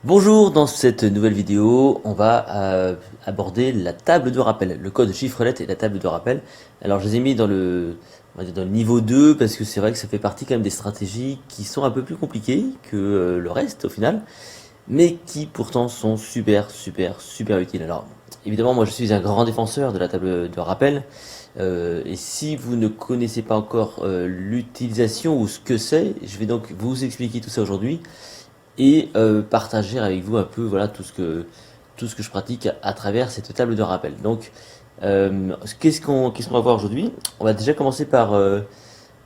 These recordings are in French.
Bonjour, dans cette nouvelle vidéo, on va aborder la table de rappel, le code chiffre-lettre et la table de rappel. Alors je les ai mis dans on va dire dans le niveau 2 parce que c'est vrai que ça fait partie quand même des stratégies qui sont un peu plus compliquées que le reste au final, mais qui pourtant sont super utiles. Alors évidemment, moi je suis un grand défenseur de la table de rappel, et si vous ne connaissez pas encore l'utilisation ou ce que c'est, je vais donc vous expliquer tout ça aujourd'hui et partager avec vous un peu voilà tout ce que je pratique à travers cette table de rappel. Donc qu'est-ce qu'on va voir aujourd'hui? On va déjà commencer par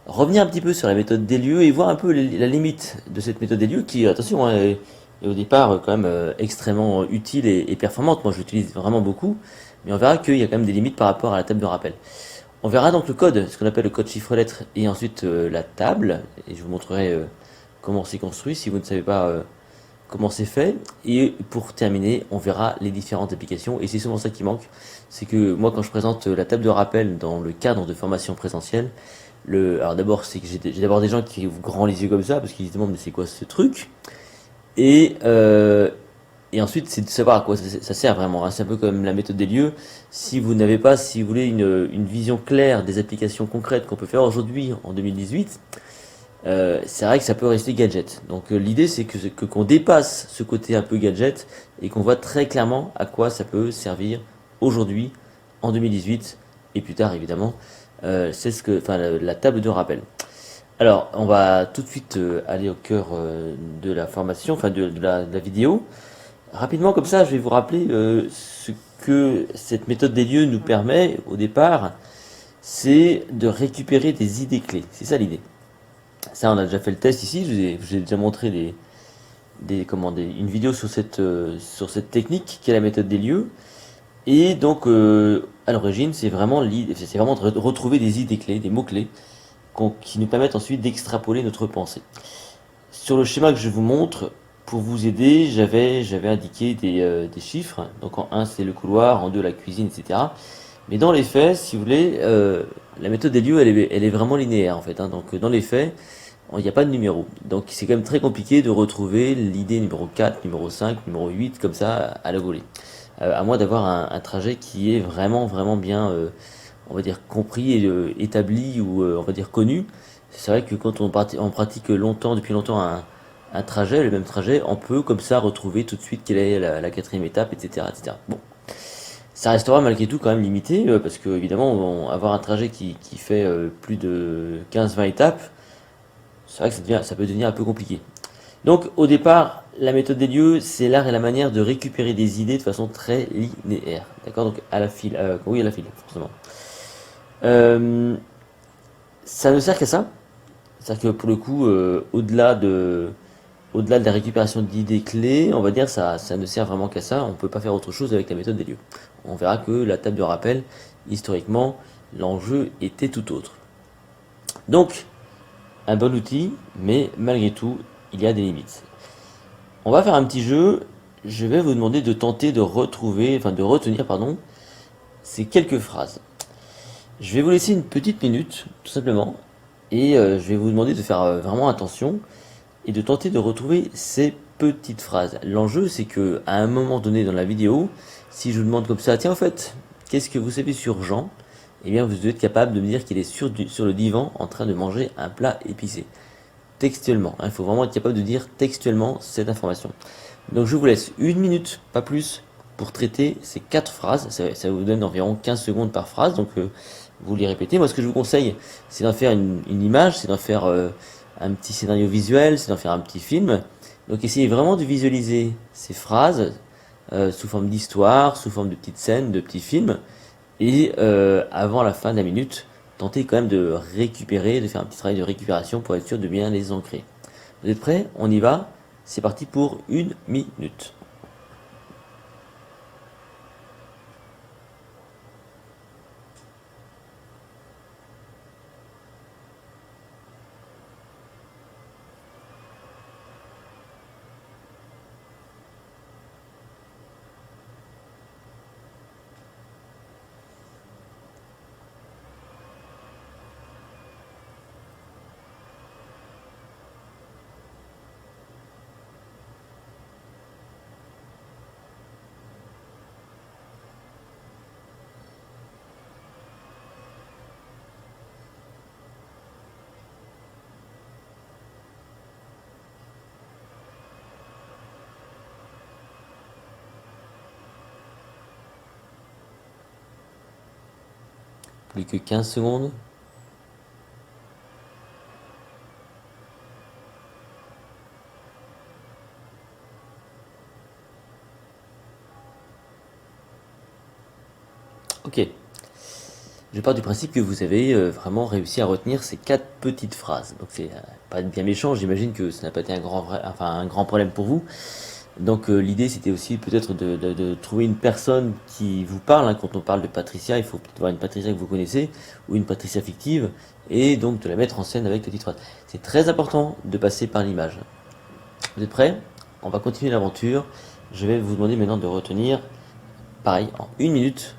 revenir un petit peu sur la méthode des lieux et voir un peu la limite de cette méthode des lieux qui, attention, hein, est au départ quand même extrêmement utile et performante. Moi je l'utilise vraiment beaucoup, mais on verra qu'il y a quand même des limites par rapport à la table de rappel. On verra donc le code, ce qu'on appelle le code chiffre-lettre, et ensuite la table, et je vous montrerai comment c'est construit si vous ne savez pas comment c'est fait. Et pour terminer, on verra les différentes applications. Et c'est souvent ça qui manque. C'est que moi, quand je présente la table de rappel dans le cadre de formation présentielle, alors d'abord, c'est que j'ai d'abord des gens qui ouvrent grand les yeux comme ça parce qu'ils se demandent mais c'est quoi ce truc? Et, euh, et ensuite, c'est de savoir à quoi ça sert vraiment, hein. C'est un peu comme la méthode des lieux. Si vous n'avez pas, si vous voulez, une vision claire des applications concrètes qu'on peut faire aujourd'hui en 2018, c'est vrai que ça peut rester gadget. Donc l'idée c'est qu'on dépasse ce côté un peu gadget et qu'on voit très clairement à quoi ça peut servir aujourd'hui, en 2018 et plus tard évidemment. C'est enfin la table de rappel. Alors on va tout de suite aller au cœur de la formation, enfin de la vidéo. Rapidement comme ça, je vais vous rappeler ce que cette méthode des lieux nous permet au départ, c'est de récupérer des idées clés. C'est ça l'idée. Ça, on a déjà fait le test ici. Je vous ai déjà montré une vidéo sur cette technique qui est la méthode des lieux. Et donc, à l'origine, c'est vraiment de retrouver des idées clés, des mots clés, qui nous permettent ensuite d'extrapoler notre pensée. Sur le schéma que je vous montre, pour vous aider, j'avais indiqué des chiffres. Donc en un c'est le couloir, en 2 la cuisine, etc. Mais dans les faits, si vous voulez, la méthode des lieux, elle est vraiment linéaire en fait, hein. Donc dans les faits, il n'y a pas de numéro. Donc c'est quand même très compliqué de retrouver l'idée numéro 4, numéro 5, numéro 8, comme ça, à la volée. À moins d'avoir un trajet qui est vraiment bien, on va dire, compris et établi ou on va dire connu. C'est vrai que quand on pratique longtemps, depuis longtemps, un trajet, le même trajet, on peut comme ça retrouver tout de suite quelle est la quatrième étape, etc., etc. Bon, ça restera malgré tout quand même limité, parce que évidemment, avoir un trajet qui fait plus de 15-20 étapes, c'est vrai que ça peut devenir un peu compliqué. Donc au départ, la méthode des lieux, c'est l'art et la manière de récupérer des idées de façon très linéaire. D'accord? Donc à la file, oui à la file, forcément. Euh, Ça ne sert qu'à ça. C'est-à-dire que pour le coup, au-delà de la récupération d'idées clés, on va dire ça ne sert vraiment qu'à ça. On ne peut pas faire autre chose avec la méthode des lieux. On verra que la table de rappel, historiquement, l'enjeu était tout autre. Donc, un bon outil, mais malgré tout, il y a des limites. On va faire un petit jeu. Je vais vous demander de tenter de de retenir, pardon, ces quelques phrases. Je vais vous laisser une petite minute, tout simplement, et je vais vous demander de faire vraiment attention et de tenter de retrouver ces petites phrases. L'enjeu, c'est que à un moment donné dans la vidéo, si je vous demande comme ça, tiens, en fait, qu'est-ce que vous savez sur Jean? Eh bien, vous devez être capable de me dire qu'il est sur le divan en train de manger un plat épicé. Textuellement, hein. Il faut vraiment être capable de dire textuellement cette information. Donc je vous laisse une minute, pas plus, pour traiter ces quatre phrases. Ça vous donne environ 15 secondes par phrase, donc vous les répétez. Moi, ce que je vous conseille, c'est d'en faire une image, c'est d'en faire un petit scénario visuel, c'est d'en faire un petit film. Donc essayez vraiment de visualiser ces phrases sous forme d'histoire, sous forme de petites scènes, de petits films. Et avant la fin de la minute, tentez quand même de récupérer, de faire un petit travail de récupération pour être sûr de bien les ancrer. Vous êtes prêts? On y va. C'est parti pour une minute. Plus que 15 secondes. Ok. Je pars du principe que vous avez vraiment réussi à retenir ces 4 petites phrases. Donc c'est pas bien méchant, j'imagine que ça n'a pas été un grand problème pour vous. Donc l'idée c'était aussi peut-être de trouver une personne qui vous parle, hein. Quand on parle de Patricia, il faut peut-être voir une Patricia que vous connaissez ou une Patricia fictive et donc de la mettre en scène avec les petites phrases. C'est très important de passer par l'image. Vous êtes prêts? On va continuer l'aventure. Je vais vous demander maintenant de retenir, pareil, en 1 minute,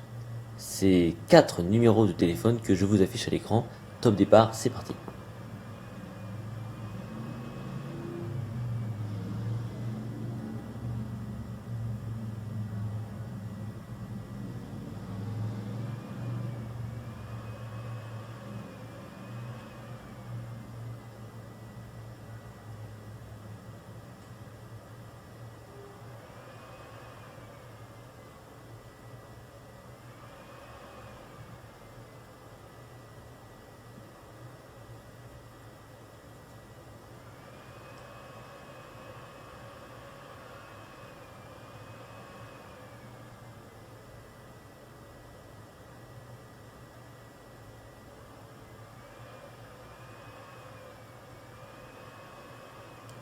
ces 4 numéros de téléphone que je vous affiche à l'écran. Top départ, c'est parti.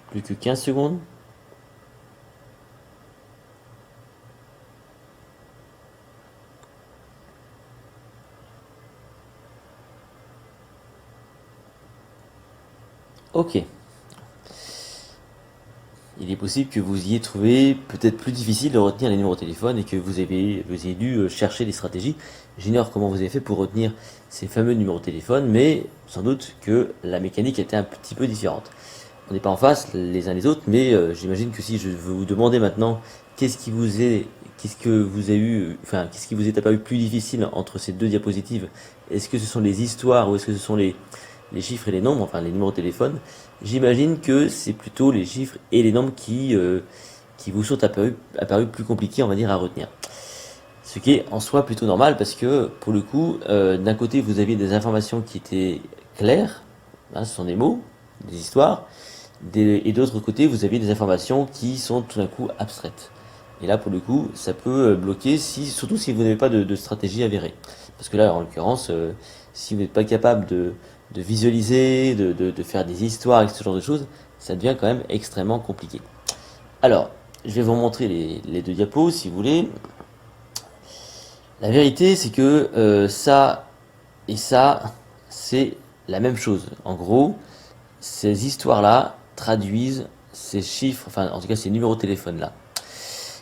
Plus que 15 secondes. Ok. Il est possible que vous ayez trouvé peut-être plus difficile de retenir les numéros de téléphone et que vous ayez dû chercher des stratégies. J'ignore comment vous avez fait pour retenir ces fameux numéros de téléphone, mais sans doute que la mécanique était un petit peu différente. On n'est pas en face les uns les autres, mais j'imagine que si je veux vous demander maintenant qu'est-ce que vous avez eu, enfin, qu'est-ce qui vous est apparu plus difficile entre ces deux diapositives? Est-ce que ce sont les histoires ou est-ce que ce sont les chiffres et les nombres, enfin les numéros de téléphone? J'imagine que c'est plutôt les chiffres et les nombres qui vous sont apparus plus compliqués, on va dire, à retenir. Ce qui est en soi plutôt normal parce que, pour le coup, d'un côté, vous aviez des informations qui étaient claires, hein, ce sont des mots, des histoires, et d'autre côté, vous aviez des informations qui sont tout d'un coup abstraites. Et là, pour le coup, ça peut bloquer, surtout si vous n'avez pas de stratégie avérée. Parce que là, en l'occurrence, si vous n'êtes pas capable de visualiser, de faire des histoires avec ce genre de choses, ça devient quand même extrêmement compliqué. Alors, je vais vous montrer les deux diapos si vous voulez. La vérité, c'est que ça et ça, c'est la même chose. En gros, ces histoires-là traduisent ces chiffres, enfin en tout cas ces numéros de téléphone-là.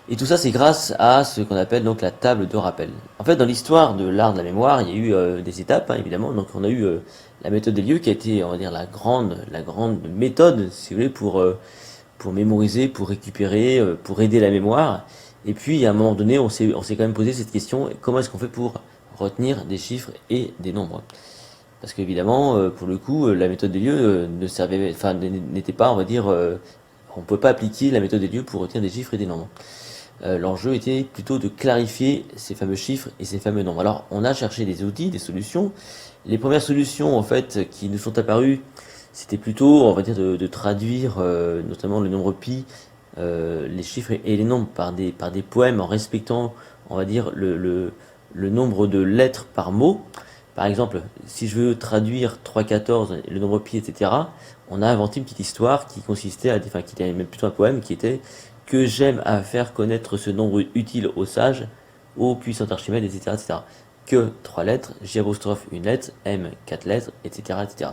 Et tout ça, c'est grâce à ce qu'on appelle donc la table de rappel. En fait, dans l'histoire de l'art de la mémoire, il y a eu des étapes, hein, évidemment. Donc, on a eu la méthode des lieux qui a été, on va dire, la grande méthode, si vous voulez, pour mémoriser, pour récupérer, pour aider la mémoire. Et puis, à un moment donné, on s'est quand même posé cette question, comment est-ce qu'on fait pour retenir des chiffres et des nombres? Parce qu'évidemment, pour le coup, la méthode des lieux ne servait, enfin, n'était pas, on va dire, on ne peut pas appliquer la méthode des lieux pour retenir des chiffres et des nombres. L'enjeu était plutôt de clarifier ces fameux chiffres et ces fameux nombres. Alors, on a cherché des outils, des solutions. Les premières solutions, en fait, qui nous sont apparues, c'était plutôt, on va dire, de traduire notamment le nombre pi, les chiffres et les nombres par des poèmes en respectant, on va dire, le nombre de lettres par mot. Par exemple, si je veux traduire 3,14, le nombre pi, etc., on a inventé une petite histoire qui consistait enfin, qui était même plutôt un poème qui était que j'aime à faire connaître ce nombre utile aux sages, ô puissant Archimède, etc., etc. Que 3 lettres, J apostrophe une lettre, M 4 lettres, etc., etc.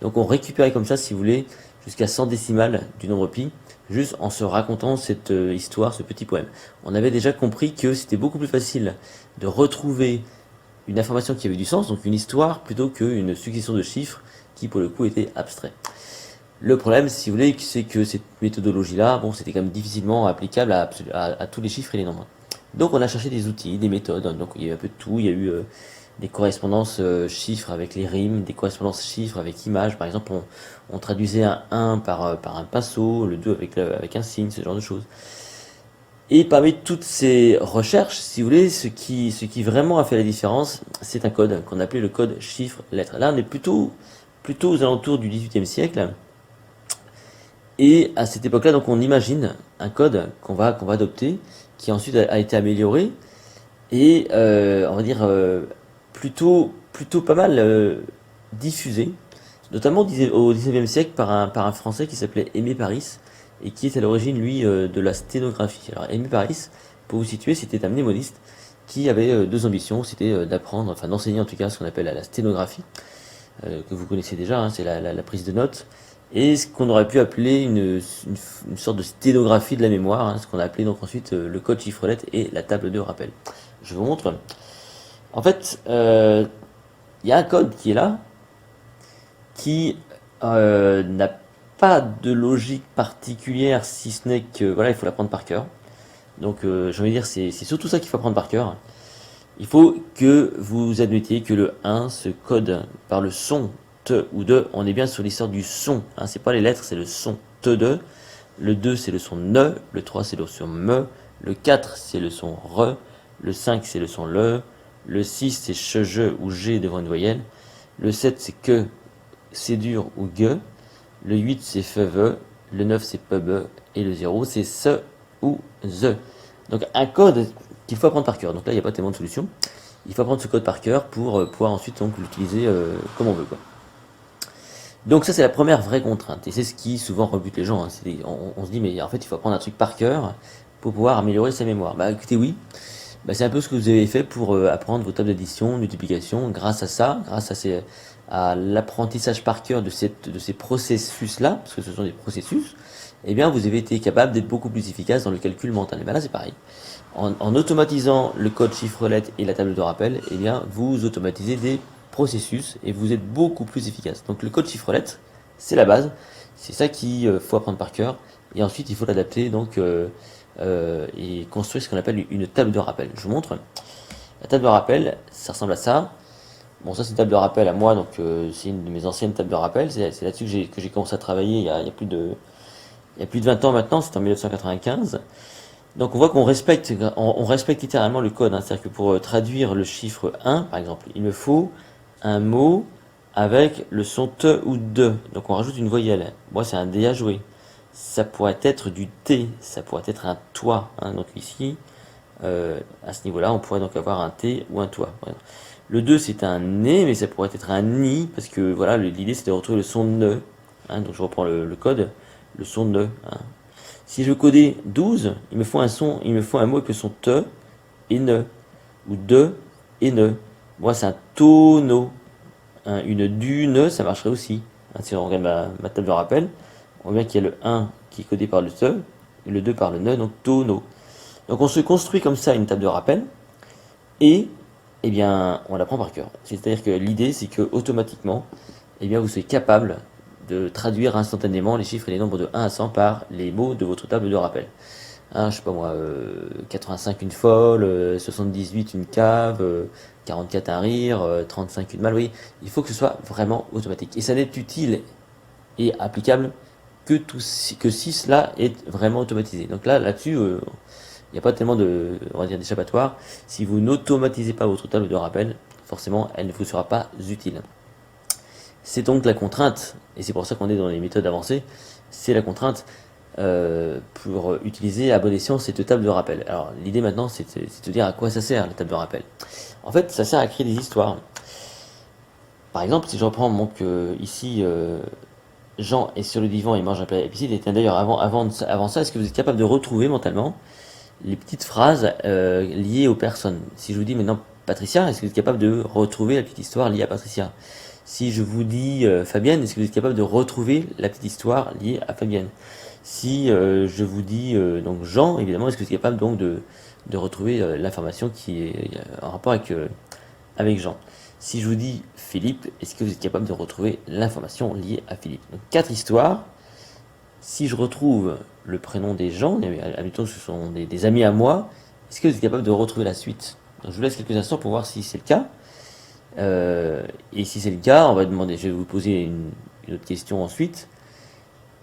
Donc on récupérait comme ça, si vous voulez, jusqu'à 100 décimales du nombre pi, juste en se racontant cette histoire, ce petit poème. On avait déjà compris que c'était beaucoup plus facile de retrouver une information qui avait du sens, donc une histoire, plutôt qu'une succession de chiffres qui, pour le coup, était abstrait. Le problème, si vous voulez, c'est que cette méthodologie-là, bon, c'était quand même difficilement applicable à tous les chiffres et les nombres. Donc on a cherché des outils, des méthodes, donc il y a eu un peu de tout, il y a eu des correspondances chiffres avec les rimes, des correspondances chiffres avec images, par exemple on traduisait un 1 par un pinceau, le 2 avec un signe, ce genre de choses. Et parmi toutes ces recherches, si vous voulez, ce qui vraiment a fait la différence, c'est un code qu'on appelait le code chiffre-lettre. Là, on est plutôt aux alentours du XVIIIe siècle. Et à cette époque-là, donc, on imagine un code qu'on va adopter, qui ensuite a été amélioré, et on va dire plutôt pas mal diffusé, notamment au XIXe siècle par un Français qui s'appelait Aimé Paris, et qui est à l'origine, lui, de la sténographie. Alors Aimé Paris, pour vous situer, c'était un mnémoniste qui avait deux ambitions, c'était d'apprendre, enfin d'enseigner en tout cas ce qu'on appelle la sténographie, que vous connaissez déjà, hein, c'est la prise de notes, et ce qu'on aurait pu appeler une sorte de sténographie de la mémoire, hein, ce qu'on a appelé donc ensuite le code chiffre-lettre et la table de rappel. Je vous montre. En fait, il y a un code qui est là, qui n'a pas de logique particulière, si ce n'est que voilà, il faut l'apprendre par cœur. Donc, j'ai envie de dire, c'est surtout ça qu'il faut apprendre par cœur. Il faut que vous admettiez que le 1 se code par le son te ou de. On est bien sur l'histoire du son. Hein, c'est pas les lettres, c'est le son te de. Le 2 c'est le son ne. Le 3 c'est le son me. Le 4 c'est le son re. Le 5 c'est le son le. Le 6 c'est che, je ou g devant une voyelle. Le 7 c'est que, c'est dur ou gue. Le 8 c'est fe, ve. Le 9 c'est pe, be. Et le 0 c'est se ou the. Donc un code qu'il faut apprendre par cœur. Donc là, il n'y a pas tellement de solutions. Il faut apprendre ce code par cœur pour pouvoir ensuite donc l'utiliser comme on veut, quoi. Donc ça, c'est la première vraie contrainte. Et c'est ce qui souvent rebute les gens, hein. On se dit, mais en fait, il faut apprendre un truc par cœur pour pouvoir améliorer sa mémoire. Bah écoutez, oui. Bah, c'est un peu ce que vous avez fait pour apprendre vos tables d'addition, multiplication. Grâce à ça, à l'apprentissage par cœur de ces processus-là, parce que ce sont des processus, eh bien, vous avez été capable d'être beaucoup plus efficace dans le calcul mental. Et bien là, c'est pareil. En automatisant le code chiffre-lettre et la table de rappel, eh bien, vous automatisez des processus et vous êtes beaucoup plus efficace. Donc le code chiffre-lettre, c'est la base, c'est ça qu'il faut apprendre par cœur, et ensuite il faut l'adapter donc et construire ce qu'on appelle une table de rappel. Je vous montre. La table de rappel, ça ressemble à ça. Bon, ça c'est une table de rappel à moi, donc c'est une de mes anciennes tables de rappel. C'est là-dessus que j'ai commencé à travailler il y a plus de 20 ans maintenant, c'est en 1995. Donc on voit qu'on respecte littéralement le code, hein. C'est-à-dire que pour traduire le chiffre 1, par exemple, il me faut un mot avec le son te ou de. Donc on rajoute une voyelle. Moi c'est un D à jouer. Ça pourrait être du T, ça pourrait être un toi, hein. Donc ici, à ce niveau-là, on pourrait donc avoir un T ou un toi. Voilà. Le 2 c'est un né, mais ça pourrait être un ni, parce que voilà, l'idée c'est de retrouver le son ne. Hein. Donc je reprends le code, le son ne. Hein. Si je veux coder 12, il me faut un mot avec le son te et ne, ou de et ne. Moi, c'est un tonneau. Hein, une dune, ça marcherait aussi. Hein, si on regarde ma table de rappel, on voit bien qu'il y a le 1 qui est codé par le te, et le 2 par le ne, donc tonneau. Donc on se construit comme ça une table de rappel, et eh bien, on l'apprend par cœur. C'est-à-dire que l'idée, c'est que automatiquement, eh bien, vous soyez capable de traduire instantanément les chiffres et les nombres de 1 à 100 par les mots de votre table de rappel. Hein, je sais pas moi, 85 une folle, 78 une cave, 44 un rire, 35 une malle, oui. Il faut que ce soit vraiment automatique. Et ça n'est utile et applicable que si cela est vraiment automatisé. Donc là-dessus, il n'y a pas tellement on va dire, d'échappatoire. Si vous n'automatisez pas votre table de rappel, forcément, elle ne vous sera pas utile. C'est donc la contrainte, et c'est pour ça qu'on est dans les méthodes avancées, c'est la contrainte pour utiliser à bon escient cette table de rappel. Alors l'idée maintenant, c'est de dire à quoi ça sert la table de rappel. En fait, ça sert à créer des histoires. Par exemple, si je reprends donc ici, Jean est sur le divan et mange un plat épicé. Et d'ailleurs, avant ça, est-ce que vous êtes capable de retrouver mentalement les petites phrases liées aux personnes? Si je vous dis maintenant Patricia, est-ce que vous êtes capable de retrouver la petite histoire liée à Patricia? Si je vous dis Fabienne, est-ce que vous êtes capable de retrouver la petite histoire liée à Fabienne? Si je vous dis donc Jean, évidemment, est-ce que vous êtes capable donc de retrouver l'information qui est en rapport avec Jean? Si je vous dis Philippe, est-ce que vous êtes capable de retrouver l'information liée à Philippe? Donc 4 histoires. Si je retrouve le prénom des gens, admettons que ce sont des amis à moi, est-ce que vous êtes capable de retrouver la suite? Donc je vous laisse quelques instants pour voir si c'est le cas. Et si c'est le cas, on va demander, je vais vous poser une autre question ensuite.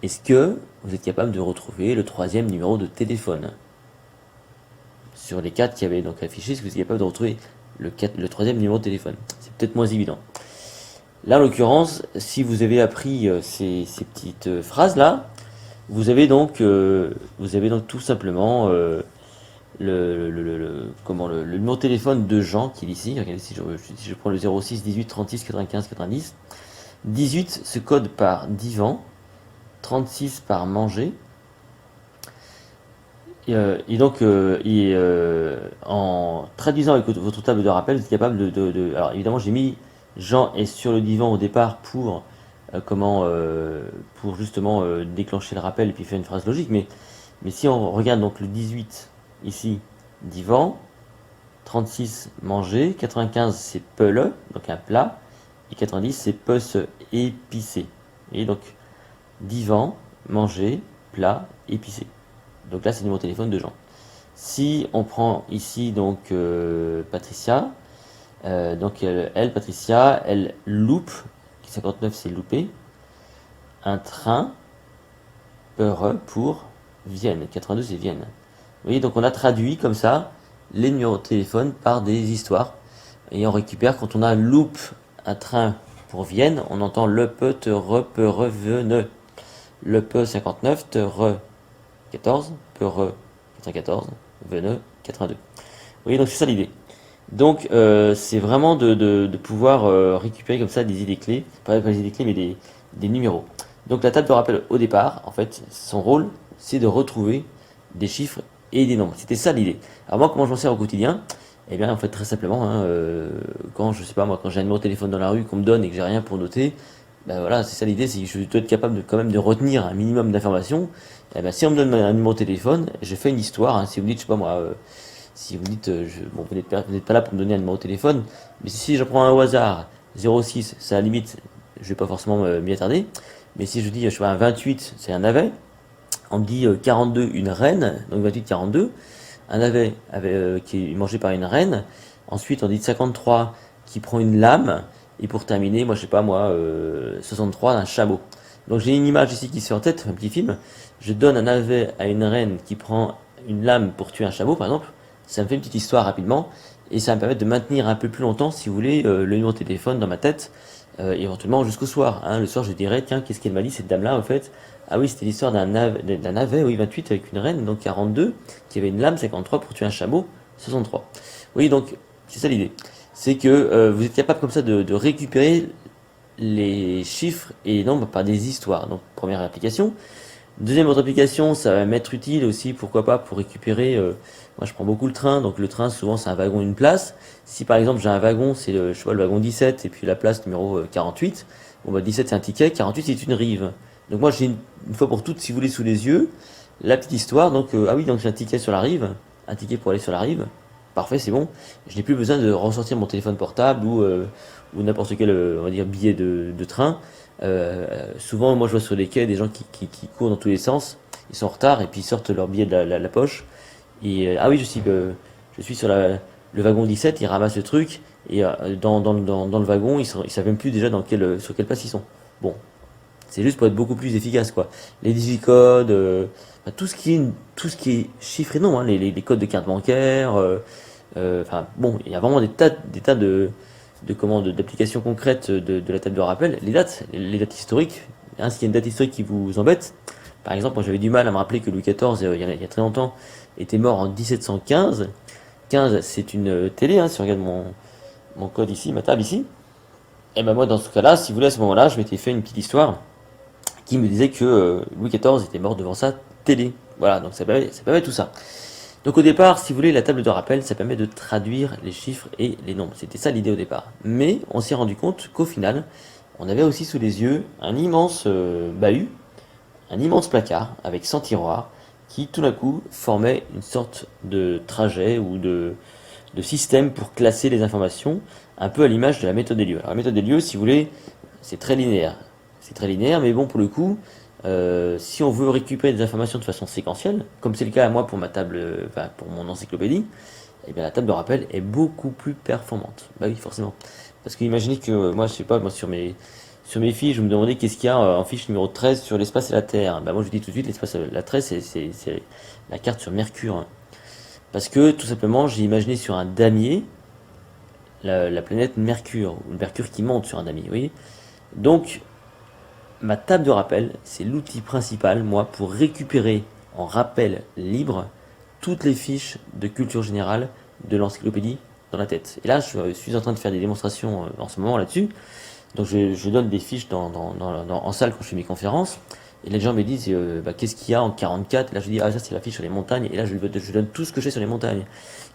Est-ce que vous êtes capable de retrouver le troisième numéro de téléphone? sur les 4 qui avaient donc affiché, si vous êtes capable de retrouver le troisième numéro de téléphone. C'est peut-être moins évident. Là, en l'occurrence, si vous avez appris ces petites phrases-là, vous avez donc tout simplement le numéro de téléphone de Jean qui est ici. Regardez, si je prends le 06 18 36 95 90. 18 se code par divan, 36 par manger. Et donc, en traduisant avec votre table de rappel, vous êtes capable alors évidemment, j'ai mis Jean est sur le divan au départ pour pour justement déclencher le rappel et puis faire une phrase logique. Mais si on regarde donc le 18 ici, divan, 36 manger, 95 c'est peule, donc un plat, et 90 c'est puce épicé. Et donc divan, manger, plat, épicé. Donc là c'est le numéro de téléphone de Jean. Si on prend ici donc Patricia, donc elle, Patricia, elle loupe, 59 c'est louper, un train, heureux pour Vienne, 82 c'est Vienne. Vous voyez, donc on a traduit comme ça les numéros de téléphone par des histoires. Et on récupère, quand on a loupe un train pour Vienne, on entend le peut, te re, peut, revene. Le peut 59, te re 14, peut re 94, vene 82. Vous voyez, donc c'est ça l'idée. Donc c'est vraiment de pouvoir récupérer comme ça des idées clés, pas des idées clés mais des numéros. Donc la table de rappel au départ, en fait, son rôle, c'est de retrouver des chiffres et des nombres. C'était ça l'idée. Alors moi, comment je m'en sers au quotidien? Eh bien, en fait, très simplement, hein, quand je sais pas moi, quand j'ai un numéro de téléphone dans la rue qu'on me donne et que j'ai rien pour noter, ben voilà, c'est ça l'idée, c'est que je dois être capable de quand même de retenir un minimum d'informations. Eh ben, si on me donne un numéro de téléphone, je fais une histoire. Hein, si vous me dites, je sais pas moi, si vous dites, bon, vous n'êtes pas là pour me donner un numéro de téléphone, mais si je prends un au hasard, 06, c'est à la limite, je vais pas forcément m'y attarder. Mais si je dis, je sais pas, un 28, c'est un navet. On me dit 42, une reine, donc 28, 42. Un navet qui est mangé par une reine. Ensuite, on dit 53 qui prend une lame. Et pour terminer, moi, je sais pas, moi, 63, un chameau. Donc j'ai une image ici qui se fait en tête, un petit film. Je donne un navet à une reine qui prend une lame pour tuer un chameau, par exemple. Ça me fait une petite histoire rapidement. Et ça va me permettre de maintenir un peu plus longtemps, si vous voulez, le numéro de téléphone dans ma tête. Éventuellement jusqu'au soir. Hein. Le soir, je dirais, tiens, qu'est-ce qu'elle m'a dit, cette dame-là, en fait? Ah oui, c'était l'histoire d'un navet, oui, 28 avec une reine, donc 42, qui avait une lame, 53 pour tuer un chameau, 63. Oui, donc, c'est ça l'idée. C'est que vous êtes capable comme ça de récupérer les chiffres et les nombres par des histoires. Donc, première application. Deuxième autre application, ça va m'être utile aussi, pourquoi pas, pour récupérer. Moi, je prends beaucoup le train, donc le train, souvent, c'est un wagon, une place. Si par exemple, j'ai un wagon, c'est je sais pas, le wagon 17 et puis la place numéro 48. Bon, bah, 17 c'est un ticket, 48 c'est une rive. Donc moi, j'ai une fois pour toutes, si vous voulez, sous les yeux, la petite histoire. Donc, ah oui, donc j'ai un ticket sur la rive, un ticket pour aller sur la rive. Parfait, c'est bon. Je n'ai plus besoin de ressortir mon téléphone portable ou n'importe quel, on va dire, billet de train. Souvent, moi, je vois sur les quais des gens qui courent dans tous les sens. Ils sont en retard et puis ils sortent leur billet de la poche. Et ah oui, je suis sur le wagon 17, ils ramassent le truc et dans le wagon, ils savent même plus déjà sur quelle place ils sont. Bon, c'est juste pour être beaucoup plus efficace, quoi. Les digicodes, enfin, tout ce qui est chiffre et nom, hein, les codes de carte bancaire. Enfin bon, il y a vraiment des tas d'applications concrètes de la table de rappel. Les dates historiques. Hein, s'il y a une date historique qui vous embête, par exemple, moi j'avais du mal à me rappeler que Louis XIV, il y a très longtemps, était mort en 1715. 15, c'est une télé, hein, si on regarde mon code ici, ma table ici. Et ben moi, dans ce cas-là, si vous voulez, à ce moment-là, je m'étais fait une petite histoire qui me disait que Louis XIV était mort devant sa télé. Voilà, donc ça permet tout ça. Donc au départ, si vous voulez, la table de rappel, ça permet de traduire les chiffres et les nombres. C'était ça l'idée au départ. Mais on s'est rendu compte qu'au final, on avait aussi sous les yeux un immense bahut, un immense placard avec 100 tiroirs qui tout d'un coup formait une sorte de trajet ou de système pour classer les informations, un peu à l'image de la méthode des lieux. Alors la méthode des lieux, si vous voulez, c'est très linéaire. C'est très linéaire, mais bon, pour le coup, si on veut récupérer des informations de façon séquentielle, comme c'est le cas à moi pour ma table, enfin pour mon encyclopédie, eh bien la table de rappel est beaucoup plus performante. Bah oui, forcément. Parce que imaginez que moi, je sais pas, moi sur mes fiches, je me demandais qu'est-ce qu'il y a en fiche numéro 13 sur l'espace et la Terre. Bah moi je dis tout de suite, l'espace, la 13, c'est la carte sur Mercure. Parce que tout simplement, j'ai imaginé sur un damier la planète Mercure, ou le Mercure qui monte sur un damier, vous voyez. Donc, ma table de rappel, c'est l'outil principal, moi, pour récupérer en rappel libre toutes les fiches de culture générale de l'encyclopédie dans la tête. Et là, je suis en train de faire des démonstrations en ce moment là-dessus. Donc, je donne des fiches en salle quand je fais mes conférences. Et les gens me disent, qu'est-ce qu'il y a en 44? Là, je dis, ah, ça, c'est la fiche sur les montagnes. Et là, je donne tout ce que j'ai sur les montagnes.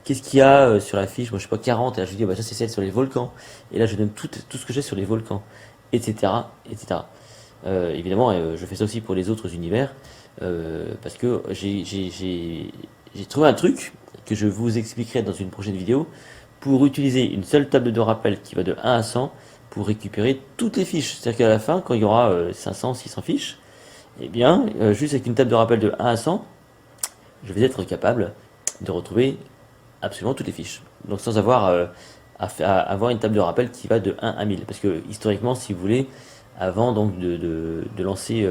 Qu'est-ce qu'il y a sur la fiche? Moi, je sais pas, 40. Et là, je dis, ça, c'est celle sur les volcans. Et là, je donne tout ce que j'ai sur les volcans, etc., etc. Évidemment, je fais ça aussi pour les autres univers, parce que j'ai trouvé un truc que je vous expliquerai dans une prochaine vidéo pour utiliser une seule table de rappel qui va de 1 à 100 pour récupérer toutes les fiches. C'est-à-dire qu'à la fin, quand il y aura 500, 600 fiches, eh bien, juste avec une table de rappel de 1 à 100, je vais être capable de retrouver absolument toutes les fiches. Donc sans avoir à avoir une table de rappel qui va de 1 à 1000. Parce que historiquement, si vous voulez, avant donc de lancer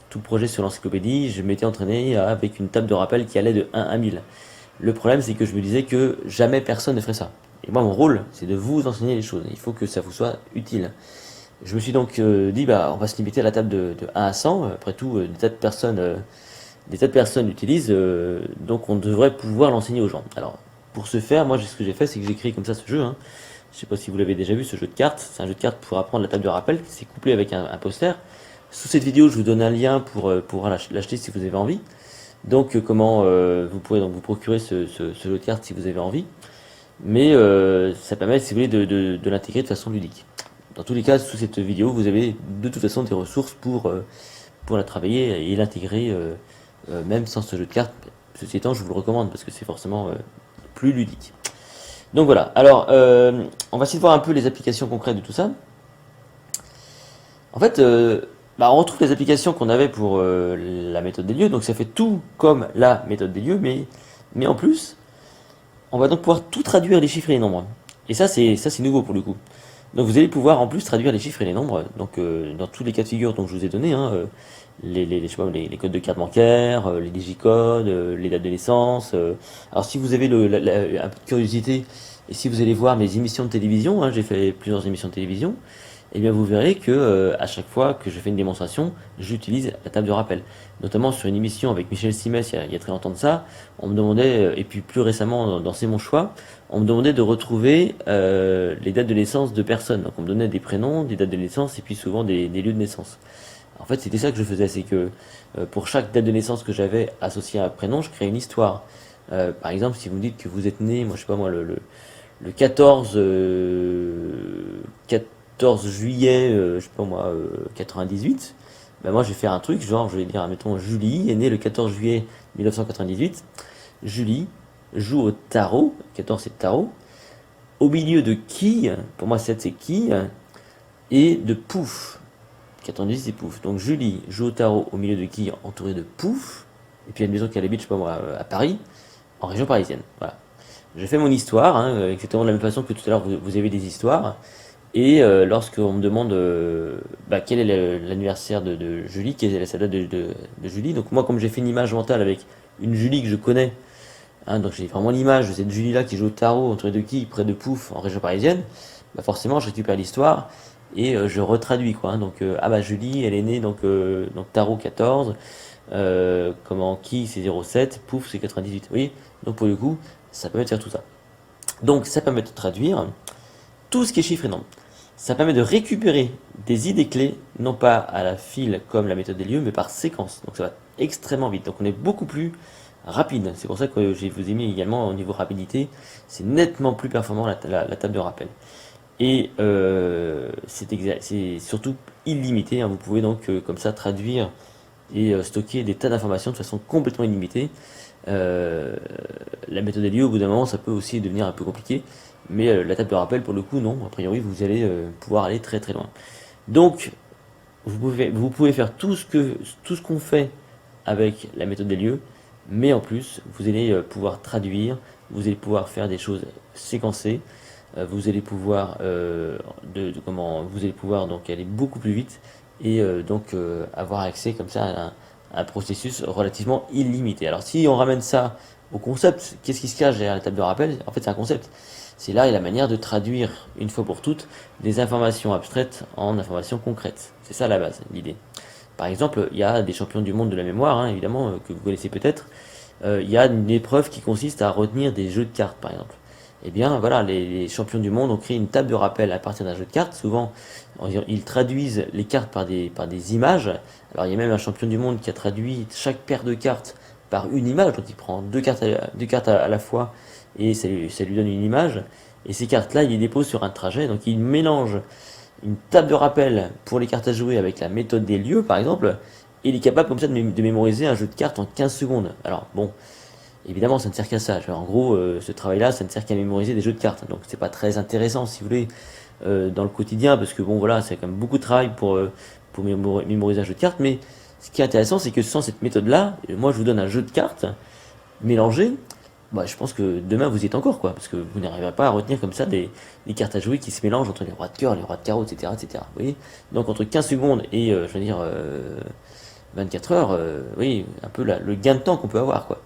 tout le projet sur l'encyclopédie, je m'étais entraîné avec une table de rappel qui allait de 1 à 1000. Le problème, c'est que je me disais que jamais personne ne ferait ça. Et moi, mon rôle, c'est de vous enseigner les choses. Il faut que ça vous soit utile. Je me suis donc dit, on va se limiter à la table de 1 à 100. Après tout, des tas de personnes l'utilisent, donc on devrait pouvoir l'enseigner aux gens. Alors, pour ce faire, moi, ce que j'ai fait, c'est que j'ai créé comme ça ce jeu. Hein. Je sais pas si vous l'avez déjà vu, ce jeu de cartes. C'est un jeu de cartes pour apprendre la table de rappel. C'est couplé avec un poster. Sous cette vidéo, je vous donne un lien pour pouvoir l'acheter si vous avez envie. Donc, comment vous pourrez donc vous procurer ce jeu de cartes si vous avez envie. Mais ça permet, si vous voulez, de l'intégrer de façon ludique. Dans tous les cas, sous cette vidéo, vous avez de toute façon des ressources pour la travailler et l'intégrer, même sans ce jeu de cartes. Ceci étant, je vous le recommande parce que c'est forcément plus ludique. Donc voilà, alors on va essayer de voir un peu les applications concrètes de tout ça. En fait, on retrouve les applications qu'on avait pour la méthode des lieux, donc ça fait tout comme la méthode des lieux, mais en plus, on va donc pouvoir tout traduire les chiffres et les nombres. Et ça c'est nouveau pour le coup. Donc vous allez pouvoir en plus traduire les chiffres et les nombres, donc dans tous les cas de figure dont je vous ai donné, hein, je sais pas, les codes de carte bancaire, les digicodes, les dates de naissance. Alors si vous avez un peu de curiosité et si vous allez voir mes émissions de télévision, hein, j'ai fait plusieurs émissions de télévision, et bien vous verrez que à chaque fois que je fais une démonstration, j'utilise la table de rappel. Notamment sur une émission avec Michel Simès il y a très longtemps de ça, on me demandait, et puis plus récemment dans C'est mon choix, on me demandait de retrouver les dates de naissance de personnes. Donc on me donnait des prénoms, des dates de naissance et puis souvent des lieux de naissance. En fait, c'était ça que je faisais, c'est que pour chaque date de naissance que j'avais associée à un prénom, je créais une histoire. Par exemple, si vous me dites que vous êtes né, moi je sais pas moi, le 14 juillet, je sais pas moi, 98, moi je vais faire un truc, genre je vais dire, mettons, Julie est née le 14 juillet 1998. Julie joue au tarot, 14 c'est le tarot, au milieu de qui, pour moi 7 c'est qui, et de pouf. 98 c'est pouf. Donc Julie joue au tarot au milieu de qui, entourée de pouf, et puis il y a une maison qui habite, je sais pas moi, à Paris, en région parisienne. Voilà. Je fais mon histoire, hein, exactement de la même façon que tout à l'heure vous avez des histoires. Et lorsqu'on me demande quel est l'anniversaire de Julie, quelle est sa date de Julie, donc moi comme j'ai fait une image mentale avec une Julie que je connais, hein, donc j'ai vraiment l'image de cette Julie-là qui joue au tarot entre de qui, près de Pouf, en région parisienne, forcément je récupère l'histoire et je retraduis quoi. Hein, donc Julie, elle est née donc tarot 14, comment qui c'est 07, Pouf c'est 98. Vous voyez, donc pour le coup ça permet de faire tout ça. Donc ça permet de traduire tout ce qui est chiffres et nombres. Ça permet de récupérer des idées clés, non pas à la file comme la méthode des lieux, mais par séquence. Donc ça va extrêmement vite. Donc on est beaucoup plus rapide. C'est pour ça que je vous ai mis également au niveau rapidité. C'est nettement plus performant la table de rappel. Et c'est surtout illimité. Hein. Vous pouvez donc comme ça traduire et stocker des tas d'informations de façon complètement illimitée. La méthode des lieux, au bout d'un moment, ça peut aussi devenir un peu compliqué. Mais la table de rappel, pour le coup, non. A priori, vous allez pouvoir aller très très loin. Donc, vous pouvez faire tout ce qu'on fait avec la méthode des lieux, mais en plus, vous allez pouvoir traduire, vous allez pouvoir faire des choses séquencées, vous allez pouvoir vous allez pouvoir donc aller beaucoup plus vite et donc avoir accès comme ça à un processus relativement illimité. Alors si on ramène ça au concept, qu'est-ce qui se cache derrière la table de rappel? En fait, c'est un concept. C'est là la manière de traduire une fois pour toutes des informations abstraites en informations concrètes. C'est ça la base, l'idée. Par exemple, il y a des champions du monde de la mémoire, hein, évidemment, que vous connaissez peut-être. Il y a une épreuve qui consiste à retenir des jeux de cartes, par exemple. Eh bien, voilà, les champions du monde ont créé une table de rappel à partir d'un jeu de cartes. Souvent, ils traduisent les cartes par des images. Alors, il y a même un champion du monde qui a traduit chaque paire de cartes par une image. Donc, il prend deux cartes à la fois et ça lui donne une image. Et ces cartes-là, il les dépose sur un trajet. Donc, il mélange une table de rappel pour les cartes à jouer avec la méthode des lieux, par exemple, et il est capable comme ça de mémoriser un jeu de cartes en 15 secondes. Alors bon, évidemment ça ne sert qu'à ça. En gros, ce travail-là, ça ne sert qu'à mémoriser des jeux de cartes. Donc c'est pas très intéressant, si vous voulez, dans le quotidien, parce que bon voilà, c'est quand même beaucoup de travail pour mémoriser un jeu de cartes, mais ce qui est intéressant, c'est que sans cette méthode-là, moi je vous donne un jeu de cartes mélangé, bah, je pense que demain vous y êtes encore, quoi, parce que vous n'arriverez pas à retenir comme ça des cartes à jouer qui se mélangent entre les rois de cœur, les rois de carreau, etc., etc. Vous voyez. Donc entre 15 secondes et, je veux dire, 24 heures, oui, un peu le gain de temps qu'on peut avoir, quoi.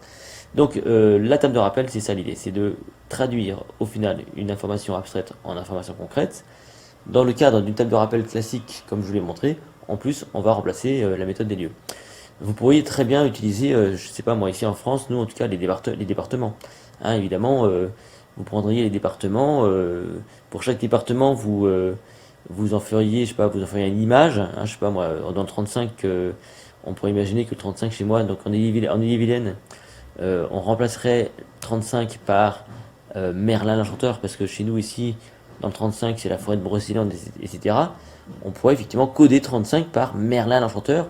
Donc la table de rappel, c'est ça l'idée, c'est de traduire au final une information abstraite en information concrète. Dans le cadre d'une table de rappel classique, comme je vous l'ai montré, en plus, on va remplacer la méthode des lieux. Vous pourriez très bien utiliser, je sais pas moi, ici en France, nous en tout cas, les départements. Hein, évidemment, vous prendriez les départements, pour chaque département, vous en feriez, je sais pas, vous en feriez une image, hein, je sais pas moi, dans le 35, on pourrait imaginer que le 35 chez moi, donc en Ille-et-Vilaine, on remplacerait 35 par Merlin l'Enchanteur, parce que chez nous ici, dans le 35, c'est la forêt de Brocéliande, etc. On pourrait effectivement coder 35 par Merlin l'Enchanteur,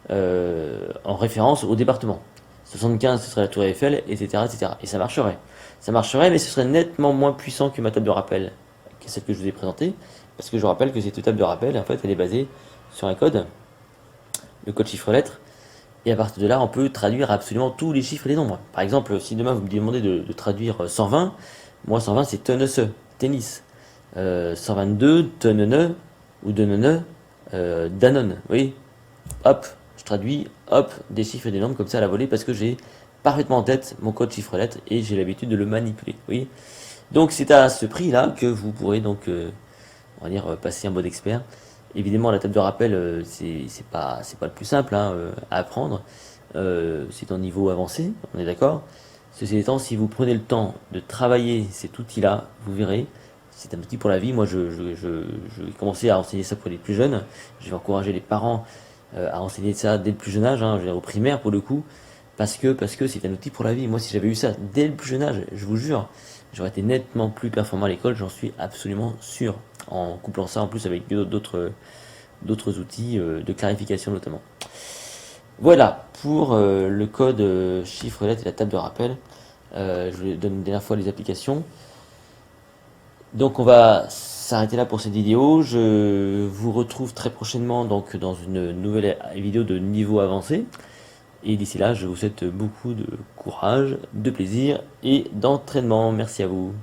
en référence au département. 75, ce serait la Tour Eiffel, etc., etc. Et ça marcherait. Ça marcherait, mais ce serait nettement moins puissant que ma table de rappel, que celle que je vous ai présentée, parce que je rappelle que cette table de rappel, en fait, elle est basée sur un code, le code chiffre-lettre, et à partir de là, on peut traduire absolument tous les chiffres et les nombres. Par exemple, si demain vous me demandez de traduire 120, moi 120 c'est tennis, tennis. 122, tenene, ou denene, danone. Oui, hop, je traduis, hop, des chiffres et des nombres comme ça à la volée parce que j'ai parfaitement en tête mon code chiffre-lettre et j'ai l'habitude de le manipuler. Oui. Donc c'est à ce prix-là que vous pourrez donc, on va dire, passer en mode expert. Évidemment, la table de rappel, c'est pas le plus simple, hein, à apprendre. C'est en niveau avancé, on est d'accord. Ceci étant, si vous prenez le temps de travailler cet outil-là, vous verrez, c'est un outil pour la vie. Moi, je vais commencer à enseigner ça pour les plus jeunes. Je vais encourager les parents à enseigner ça dès le plus jeune âge, hein, je veux dire au primaire pour le coup, parce que c'est un outil pour la vie. Moi, si j'avais eu ça dès le plus jeune âge, je vous jure, j'aurais été nettement plus performant à l'école, j'en suis absolument sûr, en couplant ça en plus avec d'autres outils de clarification notamment. Voilà pour le code chiffre-lettre et la table de rappel. Je vous donne une dernière fois les applications. Donc on va s'arrêter là pour cette vidéo. Je vous retrouve très prochainement donc dans une nouvelle vidéo de niveau avancé. Et d'ici là, je vous souhaite beaucoup de courage, de plaisir et d'entraînement. Merci à vous.